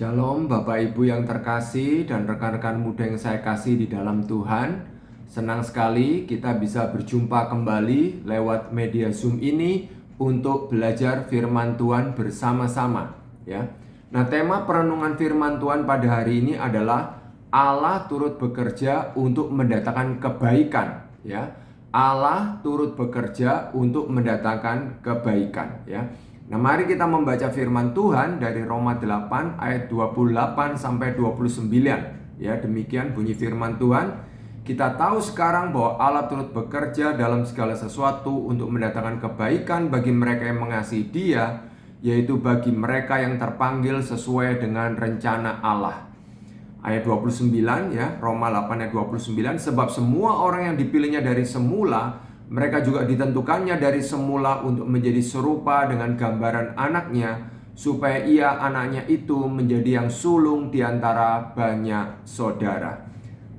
Shalom Bapak Ibu yang terkasih dan rekan-rekan muda yang saya kasih di dalam Tuhan. Senang sekali kita bisa berjumpa kembali lewat media Zoom ini untuk belajar firman Tuhan bersama-sama ya. Nah, tema perenungan firman Tuhan pada hari ini adalah Allah turut bekerja untuk mendatangkan kebaikan ya. Allah turut bekerja untuk mendatangkan kebaikan ya. Nah, mari kita membaca firman Tuhan dari Roma 8 ayat 28 sampai 29. Ya, demikian bunyi firman Tuhan. Kita tahu sekarang bahwa Allah turut bekerja dalam segala sesuatu untuk mendatangkan kebaikan bagi mereka yang mengasihi Dia, yaitu bagi mereka yang terpanggil sesuai dengan rencana Allah. Ayat 29 ya, Roma 8 ayat 29, sebab semua orang yang dipilihnya dari semula, mereka juga ditentukannya dari semula untuk menjadi serupa dengan gambaran anaknya, supaya ia anaknya itu menjadi yang sulung di antara banyak saudara.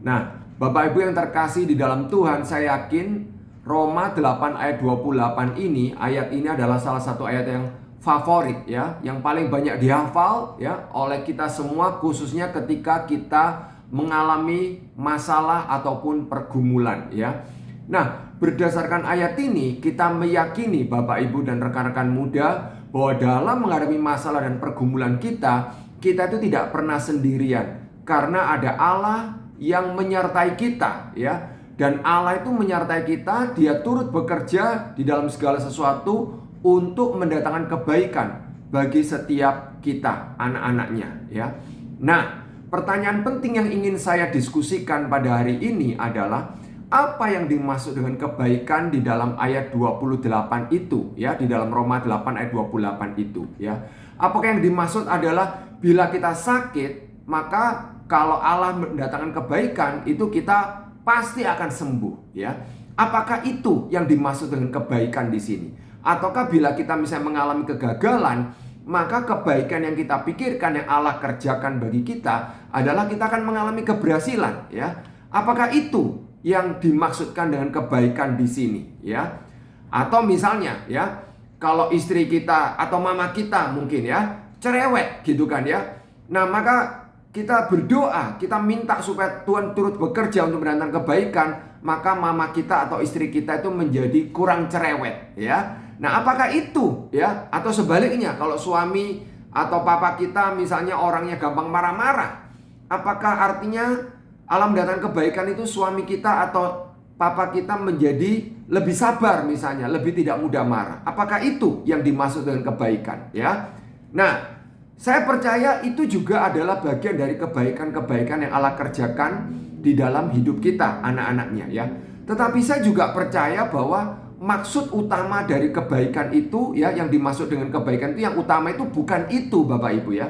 Nah, Bapak Ibu yang terkasih di dalam Tuhan, saya yakin Roma 8 ayat 28 ini, ayat ini adalah salah satu ayat yang favorit ya, yang paling banyak dihafal ya oleh kita semua, khususnya ketika kita mengalami masalah ataupun pergumulan ya. Nah, berdasarkan ayat ini kita meyakini Bapak Ibu dan rekan-rekan muda bahwa dalam menghadapi masalah dan pergumulan kita itu tidak pernah sendirian, karena ada Allah yang menyertai kita ya. Dan Allah itu menyertai kita, Dia turut bekerja di dalam segala sesuatu untuk mendatangkan kebaikan bagi setiap kita, anak-anaknya ya. Nah, pertanyaan penting yang ingin saya diskusikan pada hari ini adalah apa yang dimaksud dengan kebaikan di dalam ayat 28 itu ya, di dalam Roma 8 ayat 28 itu ya. Apakah yang dimaksud adalah bila kita sakit, maka kalau Allah mendatangkan kebaikan itu kita pasti akan sembuh ya. Apakah itu yang dimaksud dengan kebaikan di sini? Ataukah bila kita misalnya mengalami kegagalan, maka kebaikan yang kita pikirkan yang Allah kerjakan bagi kita adalah kita akan mengalami keberhasilan ya. Apakah itu yang dimaksudkan dengan kebaikan di sini ya? Atau misalnya ya, kalau istri kita atau mama kita mungkin ya cerewet gitu kan ya. Nah, maka kita berdoa, kita minta supaya Tuhan turut bekerja untuk mendatangkan kebaikan, maka mama kita atau istri kita itu menjadi kurang cerewet ya. Nah, apakah itu ya? Atau sebaliknya, kalau suami atau papa kita misalnya orangnya gampang marah-marah, apakah artinya Allah mendatangkan kebaikan itu suami kita atau papa kita menjadi lebih sabar misalnya, lebih tidak mudah marah? Apakah itu yang dimaksud dengan kebaikan ya? Nah, saya percaya itu juga adalah bagian dari kebaikan-kebaikan yang Allah kerjakan di dalam hidup kita, anak-anaknya ya. Tetapi saya juga percaya bahwa maksud utama dari kebaikan itu ya, yang dimaksud dengan kebaikan itu, yang utama itu bukan itu Bapak Ibu ya.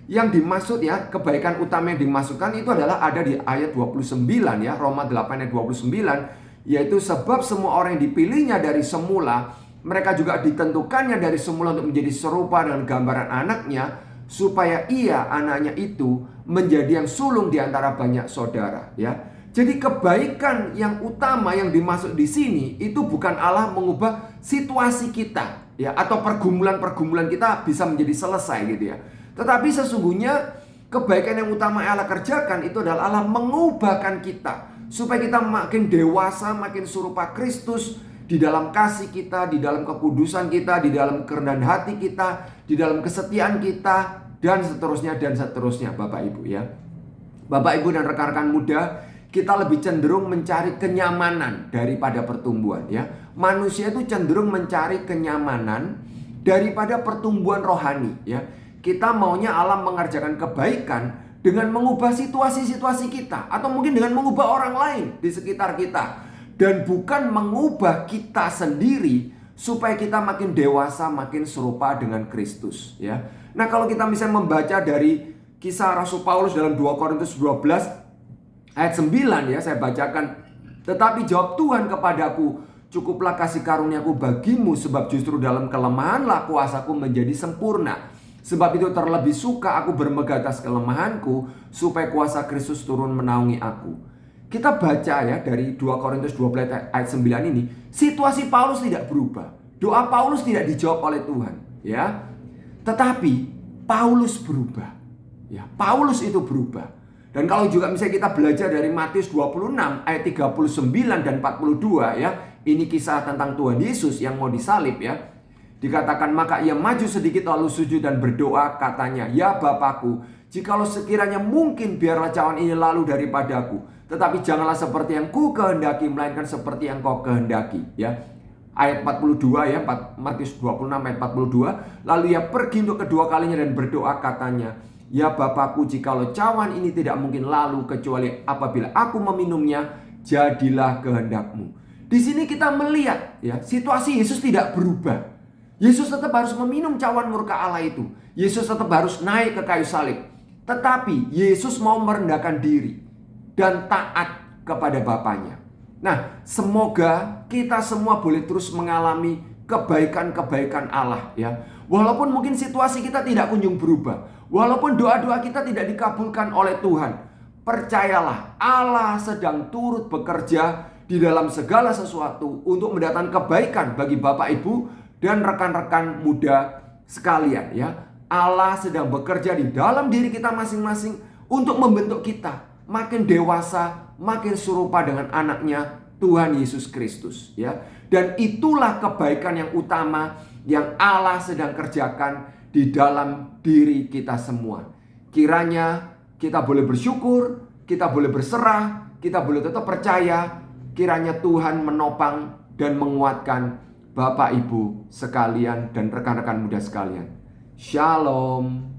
Yang dimaksud ya, kebaikan utama yang dimaksudkan itu adalah ada di ayat 29 ya, Roma 8 ayat 29, yaitu sebab semua orang yang dipilihnya dari semula, mereka juga ditentukannya dari semula untuk menjadi serupa dengan gambaran anaknya, supaya ia anaknya itu menjadi yang sulung di antara banyak saudara ya. Jadi kebaikan yang utama yang dimaksud di sini itu bukan Allah mengubah situasi kita ya, atau pergumulan-pergumulan kita bisa menjadi selesai gitu ya. Tetapi sesungguhnya kebaikan yang utama Allah kerjakan itu adalah Allah mengubahkan kita supaya kita makin dewasa, makin serupa Kristus di dalam kasih kita, di dalam kekudusan kita, di dalam kerendahan hati kita, di dalam kesetiaan kita, dan seterusnya Bapak Ibu ya. Bapak Ibu dan rekan-rekan muda, kita lebih cenderung mencari kenyamanan daripada pertumbuhan ya. Manusia itu cenderung mencari kenyamanan daripada pertumbuhan rohani ya. Kita maunya Allah mengerjakan kebaikan dengan mengubah situasi-situasi kita, atau mungkin dengan mengubah orang lain di sekitar kita, dan bukan mengubah kita sendiri supaya kita makin dewasa, makin serupa dengan Kristus ya. Nah, kalau kita misalnya membaca dari kisah Rasul Paulus dalam 2 Korintus 12 ayat 9 ya, saya bacakan. Tetapi jawab Tuhan kepadaku, cukuplah kasih karuniaku bagimu, sebab justru dalam kelemahanlah kuasaku menjadi sempurna. Sebab itu terlebih suka aku bermegah atas kelemahanku, supaya kuasa Kristus turun menaungi aku. Kita baca ya dari 2 Korintus 12 ayat 9 ini, situasi Paulus tidak berubah. Doa Paulus tidak dijawab oleh Tuhan ya. Tetapi Paulus berubah. Ya, Paulus itu berubah. Dan kalau juga misalnya kita belajar dari Matius 26 ayat 39 dan 42 ya, ini kisah tentang Tuhan Yesus yang mau disalib ya. Dikatakan maka ia maju sedikit lalu sujud dan berdoa katanya, "Ya Bapakku, jikalau sekiranya mungkin biarlah cawan ini lalu daripadaku, tetapi janganlah seperti yang ku kehendaki melainkan seperti yang kau kehendaki." Ya. Ayat 42 ya, Matius 26 ayat 42. Lalu ia pergi untuk kedua kalinya dan berdoa katanya, "Ya Bapakku, jikalau cawan ini tidak mungkin lalu kecuali apabila aku meminumnya, jadilah kehendakmu." Di sini kita melihat ya, situasi Yesus tidak berubah. Yesus tetap harus meminum cawan murka Allah itu. Yesus tetap harus naik ke kayu salib. Tetapi Yesus mau merendahkan diri dan taat kepada Bapaknya. Nah, semoga kita semua boleh terus mengalami kebaikan-kebaikan Allah ya. Walaupun mungkin situasi kita tidak kunjung berubah, walaupun doa-doa kita tidak dikabulkan oleh Tuhan, percayalah Allah sedang turut bekerja di dalam segala sesuatu untuk mendatangkan kebaikan bagi Bapak Ibu dan rekan-rekan muda sekalian ya. Allah sedang bekerja di dalam diri kita masing-masing untuk membentuk kita makin dewasa, makin serupa dengan anaknya Tuhan Yesus Kristus ya. Dan itulah kebaikan yang utama yang Allah sedang kerjakan di dalam diri kita semua. Kiranya kita boleh bersyukur, kita boleh berserah, kita boleh tetap percaya. Kiranya Tuhan menopang dan menguatkan Bapak Ibu sekalian dan rekan-rekan muda sekalian. Shalom.